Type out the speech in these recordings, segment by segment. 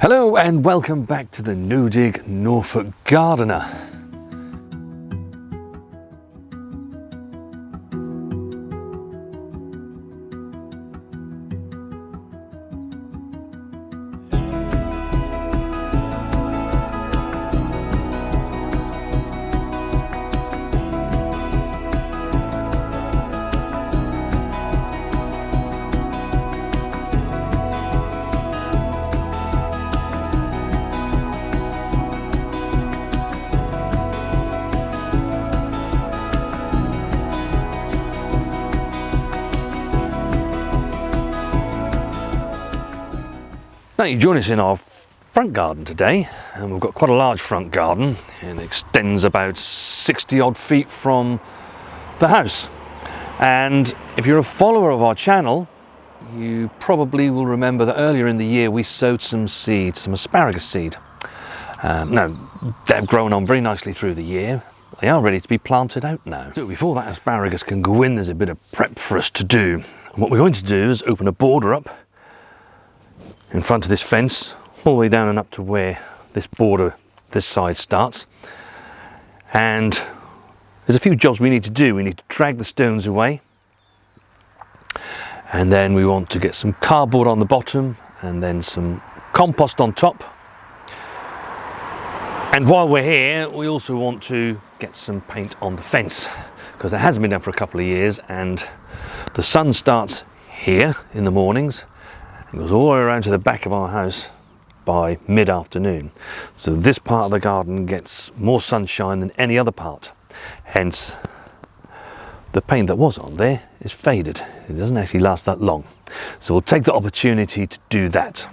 Hello and welcome back to the No Dig Norfolk Gardener. Now you join us in our front garden today, and we've got quite a large front garden and it extends about 60 odd feet from the house. And if you're a follower of our channel, you probably will remember that earlier in the year we sowed some seeds, some asparagus seed. Now they've grown on very nicely through the year. They are ready to be planted out now. So before that asparagus can go in, there's a bit of prep for us to do. And what we're going to do is open a border up in front of this fence, all the way down and up to where this border, this side starts. And there's a few jobs we need to do. We need to drag the stones away, and then we want to get some cardboard on the bottom and then some compost on top. And while we're here, we also want to get some paint on the fence, because it hasn't been done for a couple of years, and the sun starts here in the mornings. It goes all the way around to the back of our house by mid-afternoon. So this part of the garden gets more sunshine than any other part. Hence, the paint that was on there is faded. It doesn't actually last that long. So we'll take the opportunity to do that.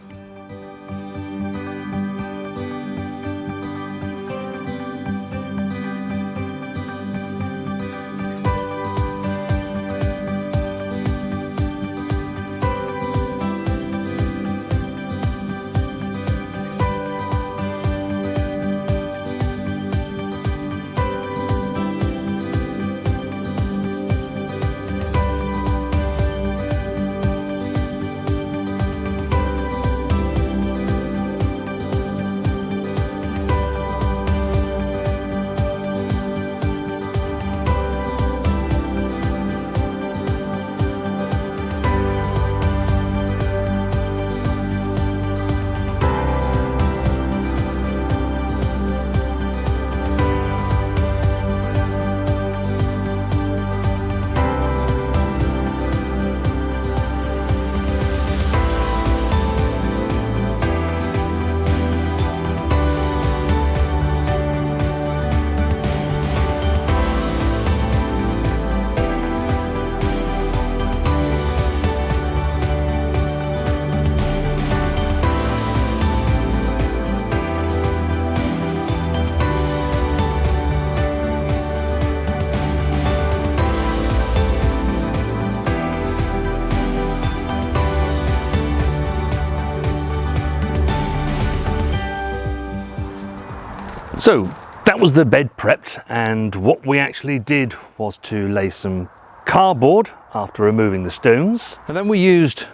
So that was the bed prepped, and what we actually did was to lay some cardboard after removing the stones, and then we used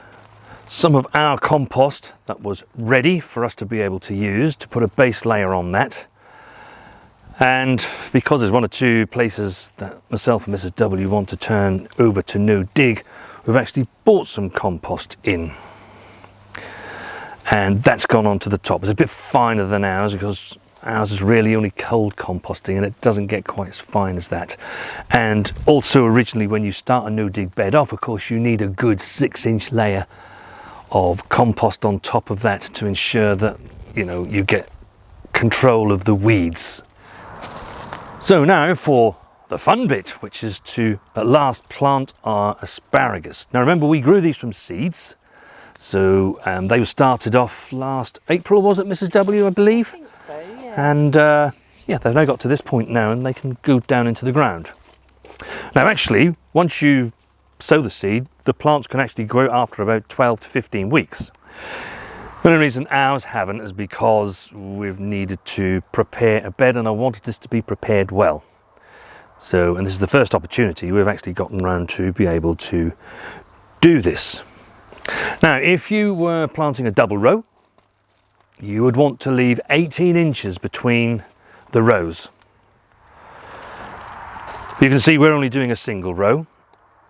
some of our compost that was ready for us to be able to use to put a base layer on that. And because there's one or two places that myself and Mrs. W want to turn over to No Dig, we've actually bought some compost in, and that's gone onto the top. It's a bit finer than ours because ours is really only cold composting and it doesn't get quite as fine as that. And also originally when you start a no dig bed off, of course you need a good 6-inch layer of compost on top of that to ensure that, you know, you get control of the weeds. So now for the fun bit, which is to at last plant our asparagus. Now remember, we grew these from seeds, so they were started off last April, was it, Mrs. W, I believe? I think so, yeah. And yeah, they've now got to this point now and they can go down into the ground. Now actually, once you sow the seed, the plants can actually grow after about 12 to 15 weeks. The only reason ours haven't is because we've needed to prepare a bed, and I wanted this to be prepared well. So, and this is the first opportunity we've actually gotten around to be able to do this. Now, if you were planting a double row, you would want to leave 18 inches between the rows. You can see we're only doing a single row.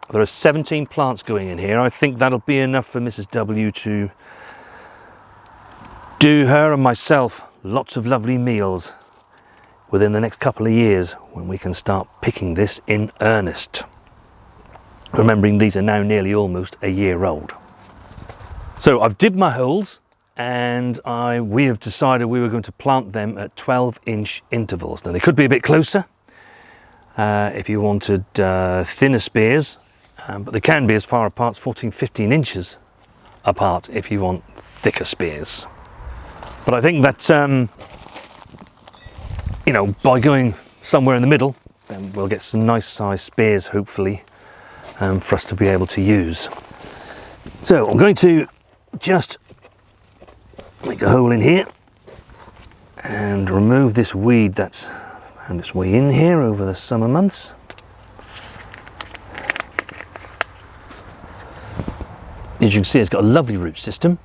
There are 17 plants going in here. I think that'll be enough for Mrs. W to do her and myself lots of lovely meals within the next couple of years, when we can start picking this in earnest. Remembering these are now nearly almost a year old. So I've dibbed my holes, and we have decided we were going to plant them at 12-inch intervals. Now they could be a bit closer if you wanted thinner spears, but they can be as far apart as 14-15 inches apart if you want thicker spears. But I think that you know, by going somewhere in the middle, then we'll get some nice sized spears hopefully for us to be able to use. So I'm going to just make a hole in here and remove this weed that's found its way in here over the summer months. As you can see, it's got a lovely root system,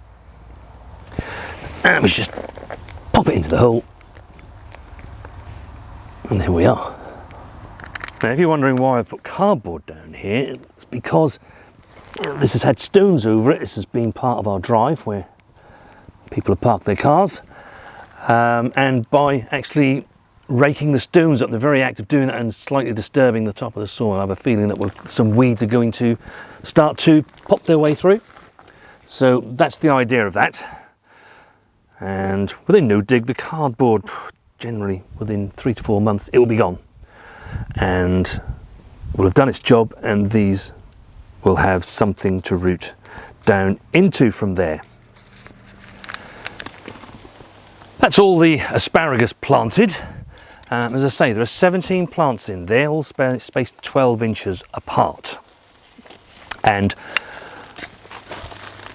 and we just pop it into the hole, and there we are. Now if you're wondering why I've put cardboard down here, it's because this has had stones over it. This has been part of our drive where people have parked their cars, and by actually raking the stones up, the very act of doing that and slightly disturbing the top of the soil, I have a feeling that some weeds are going to start to pop their way through. So that's the idea of that. And within No Dig, the cardboard, generally within 3 to 4 months, it will be gone and will have done its job, and these will have something to root down into from there. That's all the asparagus planted. As I say, there are 17 plants in there, all spaced 12 inches apart. And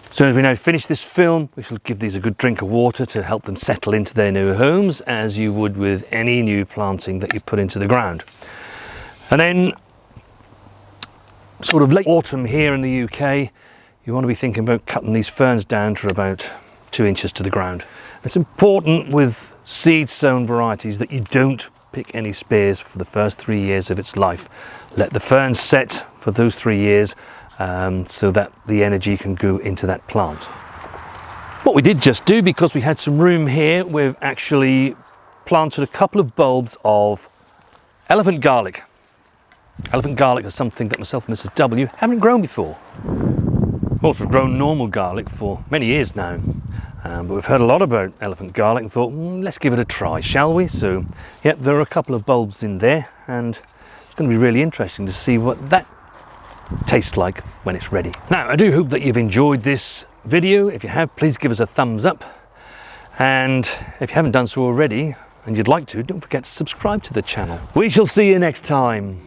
as soon as we now finish this film, we shall give these a good drink of water to help them settle into their new homes, as you would with any new planting that you put into the ground. And then sort of late autumn here in the UK, you want to be thinking about cutting these ferns down to about 2 inches to the ground. It's important with seed sown varieties that you don't pick any spears for the first 3 years of its life. Let the ferns set for those 3 years so that the energy can go into that plant. What we did just do, because we had some room here, we've actually planted a couple of bulbs of elephant garlic. Elephant garlic is something that myself and Mrs. W haven't grown before. We've also grown normal garlic for many years now, but we've heard a lot about elephant garlic and thought, let's give it a try, shall we? So, yep, there are a couple of bulbs in there, and it's going to be really interesting to see what that tastes like when it's ready. Now, I do hope that you've enjoyed this video. If you have, please give us a thumbs up, and if you haven't done so already and you'd like to, don't forget to subscribe to the channel. We shall see you next time.